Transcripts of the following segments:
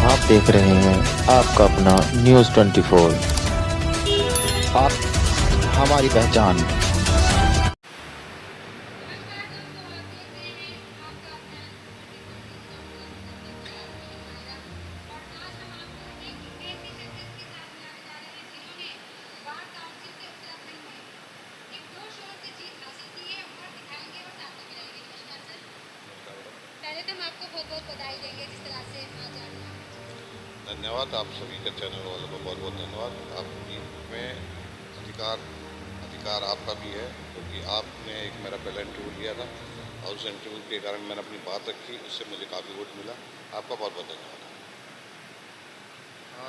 आप देख रहे हैं आपका अपना न्यूज़ 24। आप हमारी पहचान। पहले तो हम आपको बहुत बहुत बधाई देंगे जिस तरह से आज आप धन्यवाद। आप सभी के चैनल वालों को बहुत बहुत धन्यवाद। आपकी में अधिकार अधिकार आपका भी है, क्योंकि आपने एक मेरा पहला इंटरव्यू लिया था और उस इंटरव्यू के कारण मैंने अपनी बात रखी, उससे मुझे काफ़ी वोट मिला। आपका बहुत बहुत धन्यवाद।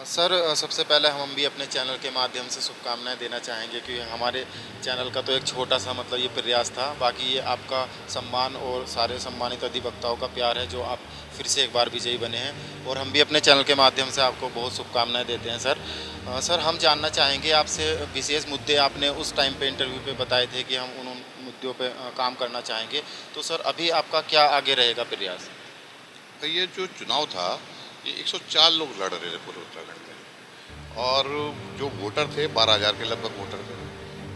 सर, सबसे पहले हम भी अपने चैनल के माध्यम से शुभकामनाएं देना चाहेंगे कि हमारे चैनल का तो एक छोटा सा मतलब ये प्रयास था, बाकी ये आपका सम्मान और सारे सम्मानित अधिवक्ताओं का प्यार है जो आप फिर से एक बार विजयी बने हैं, और हम भी अपने चैनल के माध्यम से आपको बहुत शुभकामनाएं देते हैं। सर, हम जानना चाहेंगे आपसे विशेष मुद्दे आपने उस टाइम पे इंटरव्यू पे बताए थे कि हम उन मुद्दों पे काम करना चाहेंगे, तो सर अभी आपका क्या आगे रहेगा प्रयास? तो ये जो चुनाव था, ये 104 लोग लड़ रहे थे पूरे उत्तराखंड में, और जो वोटर थे 12,000 के लगभग वोटर थे।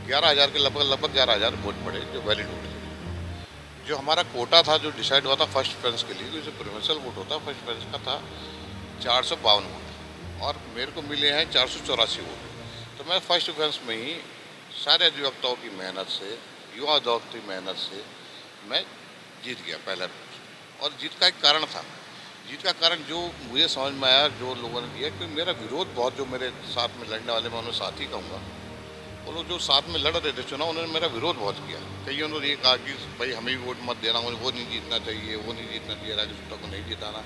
11,000 के लगभग 11,000 वोट पड़े जो वैलिड वोट थे। जो हमारा कोटा था, जो डिसाइड हुआ था फर्स्ट प्रेफरेंस के लिए, जो प्रोविंशियल वोट होता है, फर्स्ट प्रेफरेंस का था 452 वोट, और मेरे को मिले हैं 484 वोट। तो मैं फर्स्ट प्रेफरेंस में ही सारे अधिवक्ताओं की मेहनत से, युवा दौर की मेहनत से मैं जीत गया पहला। और जीत का एक कारण था, जीत का कारण जो मुझे समझ में आया, जो लोगों ने दिया, क्योंकि मेरा विरोध बहुत, जो मेरे साथ में लड़ने वाले, मैं उन्हें साथी कहूँगा, वो लोग जो साथ में लड़ रहे थे चुनाव, उन्होंने मेरा विरोध बहुत किया। कईयों ने ये कहा कि भाई हमें भी वोट मत देना, वो नहीं जीतना चाहिए, वो नहीं जीतना चाहिए, राकेश गुप्ता को नहीं जिताना।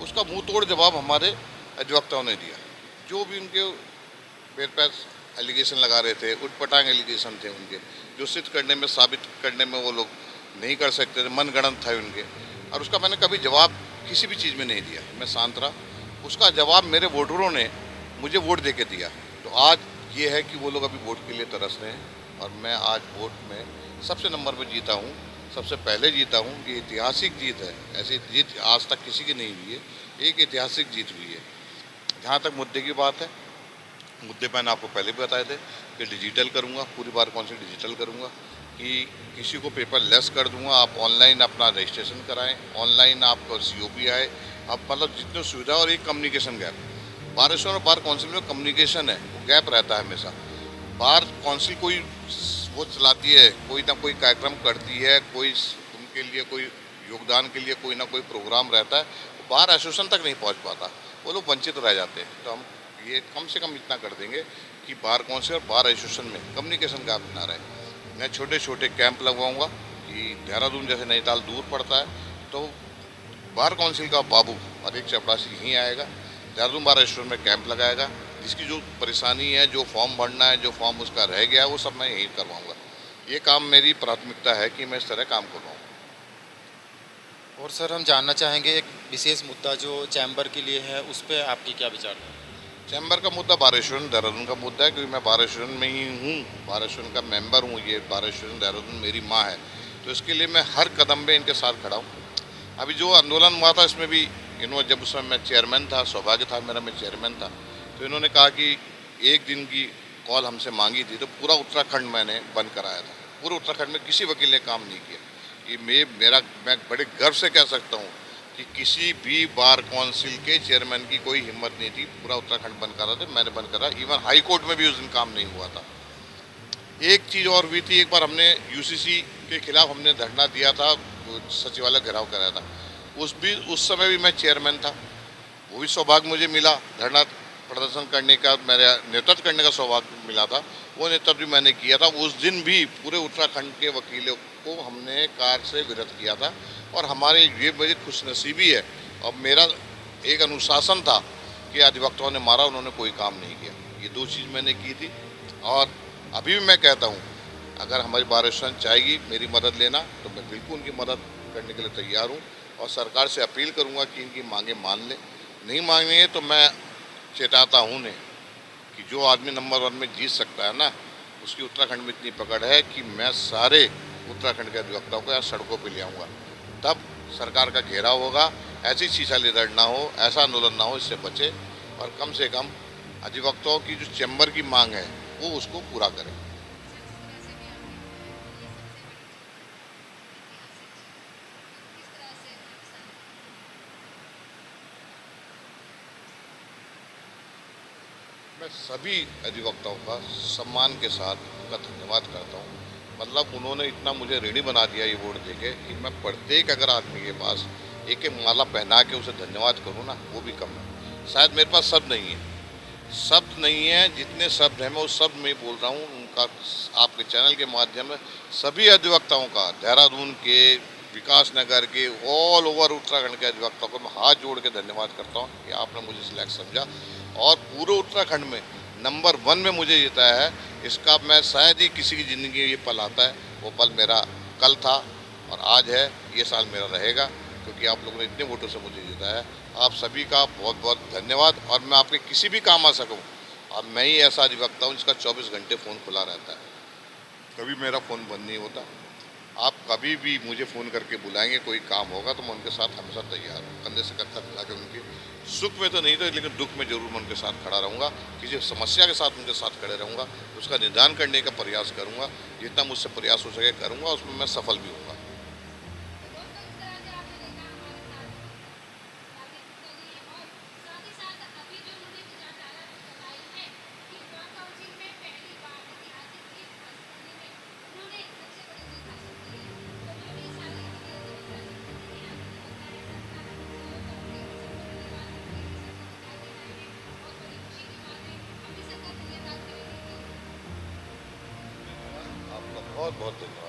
उसका मुंह तोड़ जवाब हमारे अधिवक्ताओं ने दिया। जो भी उनके मेरे पास एलिगेशन लगा रहे थे, उटपटांग एलिगेशन थे उनके, जो सिद्ध करने में, साबित करने में वो लोग नहीं कर सकते थे, मनगढ़ंत था उनके, और उसका मैंने कभी जवाब किसी भी चीज़ में नहीं दिया। मैं शांत रहा। उसका जवाब मेरे वोटरों ने मुझे वोट दे के दिया। तो आज ये है कि वो लोग अभी वोट के लिए तरस रहे हैं, और मैं आज वोट में सबसे नंबर पर जीता हूँ, सबसे पहले जीता हूँ। ये ऐतिहासिक जीत है, ऐसी जीत आज तक किसी की नहीं हुई है, एक ऐतिहासिक जीत हुई है। जहाँ तक मुद्दे की बात है, मुद्दे मैंने आपको पहले भी बताए थे कि डिजिटल करूँगा, पूरी बार काउंसिल डिजिटल करूँगा, कि किसी को पेपर लेस कर दूंगा। आप ऑनलाइन अपना रजिस्ट्रेशन कराएं, ऑनलाइन आप COP आए, अब मतलब जितनी सुविधा। और एक कम्युनिकेशन गैप, बार एसोसिएशन और बार काउंसिल में कम्युनिकेशन है, वो गैप रहता है हमेशा। बार काउंसिल कोई वो चलाती है, कोई ना कोई कार्यक्रम करती है, कोई उनके लिए कोई योगदान के लिए कोई ना कोई प्रोग्राम रहता है, बार एसोसिएशन तक नहीं पहुंच पाता, वो लोग वंचित रह जाते हैं। तो हम ये कम से कम इतना कर देंगे कि बार काउंसिल और बार एसोसिएशन में कम्युनिकेशन गैप ना रहे। मैं छोटे छोटे कैंप लगवाऊंगा, कि देहरादून जैसे नैनीताल दूर पड़ता है, तो बार काउंसिल का बाबू और एक चपरासी यहीं आएगा, देहरादून बार एसोसिएशन में कैंप लगाएगा। जिसकी जो परेशानी है, जो फॉर्म भरना है, जो फॉर्म उसका रह गया है, वो सब मैं यहीं करवाऊंगा। ये काम मेरी प्राथमिकता है कि मैं इस तरह काम करवाऊँ। और सर, हम जानना चाहेंगे एक विशेष मुद्दा जो चैम्बर के लिए है, उस पर आपकी क्या विचार है? चैम्बर का मुद्दा बार एसोसिएशन देहरादून का मुद्दा है, क्योंकि मैं बार एसोसिएशन में ही हूँ, बार एसोसिएशन का मेंबर हूँ। ये बार एसोसिएशन देहरादून मेरी माँ है, तो इसके लिए मैं हर कदम में इनके साथ खड़ा हूँ। अभी जो आंदोलन हुआ था, इसमें भी इन्होंने, जब उस समय मैं चेयरमैन था, सौभाग्य था मेरा, मैं चेयरमैन था, तो इन्होंने कहा कि एक दिन की कॉल हमसे मांगी थी, तो पूरा उत्तराखंड मैंने बंद कराया था। पूरे उत्तराखंड में किसी वकील ने काम नहीं किया। ये मैं बड़े गर्व से कह सकता हूँ कि किसी भी बार काउंसिल के चेयरमैन की कोई हिम्मत नहीं थी। पूरा उत्तराखंड बंद करा था, मैंने बंद करा। इवन हाई कोर्ट में भी उस दिन काम नहीं हुआ था। एक चीज़ और हुई थी, एक बार हमने UCC के खिलाफ हमने धरना दिया था, सचिवालय घेराव कराया था। उस समय भी मैं चेयरमैन था, वो भी सौभाग्य मुझे मिला, धरना प्रदर्शन करने का, मेरा नेतृत्व करने का सौभाग्य मिला था। वो नेतृत्व भी मैंने किया था। उस दिन भी पूरे उत्तराखंड के वकीलों को हमने कार्य से विरत किया था, और हमारे ये बड़ी खुशनसीबी है। और मेरा एक अनुशासन था कि अधिवक्ताओं ने मारा, उन्होंने कोई काम नहीं किया। ये दो चीज़ मैंने की थी, और अभी भी मैं कहता हूँ, अगर हमारी बार एसोसिएशन चाहेगी मेरी मदद लेना, तो मैं बिल्कुल उनकी मदद करने के लिए तैयार हूँ, और सरकार से अपील करूँगा कि इनकी मांगें मान लें। नहीं मांगेंगे तो मैं चेताता हूँ उन्हें कि जो आदमी नंबर 1 में जीत सकता है ना, उसकी उत्तराखंड में इतनी पकड़ है कि मैं सारे उत्तराखंड के अधिवक्ताओं को यहाँ सड़कों पर ले आऊँगा। तब सरकार का घेराव होगा, ऐसी शीशालीदड़ ना हो, ऐसा आंदोलन ना हो, इससे बचे और कम से कम अधिवक्ताओं की जो चैम्बर की मांग है वो उसको पूरा करें। मैं सभी अधिवक्ताओं का सम्मान के साथ उनका धन्यवाद करता हूँ। मतलब उन्होंने इतना मुझे ऋणी बना दिया ये वोट देके कि मैं प्रत्येक अगर आदमी के पास एक एक माला पहना के उसे धन्यवाद करूँ ना, वो भी कम है। शायद मेरे पास शब्द नहीं है, शब्द नहीं है। जितने शब्द हैं मैं उस शब्द में ही बोल रहा हूँ। उनका आपके चैनल के माध्यम से सभी अधिवक्ताओं का, देहरादून के, विकास नगर के, ऑल ओवर उत्तराखंड के अधिवक्ताओं को मैं हाथ जोड़ के धन्यवाद करता हूँ कि आपने मुझे सिलेक्ट समझा और पूरे उत्तराखंड में नंबर 1 में मुझे जिताया है। इसका मैं शायद ही किसी की ज़िंदगी में ये पल आता है। वो पल मेरा कल था और आज है, ये साल मेरा रहेगा, क्योंकि आप लोगों ने इतने वोटों से मुझे जिताया है। आप सभी का बहुत बहुत धन्यवाद। और मैं आपके किसी भी काम आ सकूँ, अब मैं ही ऐसा अधिवक्ता हूँ जिसका 24 घंटे फ़ोन खुला रहता है, कभी मेरा फ़ोन बंद नहीं होता। आप कभी भी मुझे फ़ोन करके बुलाएंगे, कोई काम होगा तो मैं उनके साथ हमेशा तैयार हूँ। कंधे से कंधा मिला के उनके सुख में तो नहीं तो, लेकिन दुख में जरूर मैं उनके साथ खड़ा रहूँगा। किसी समस्या के साथ उनके साथ खड़े रहूँगा, उसका निदान करने का प्रयास करूँगा। जितना मुझसे प्रयास हो सके करूँगा, उसमें मैं सफल भी होऊंगा। आपका बहुत बहुत धन्यवाद।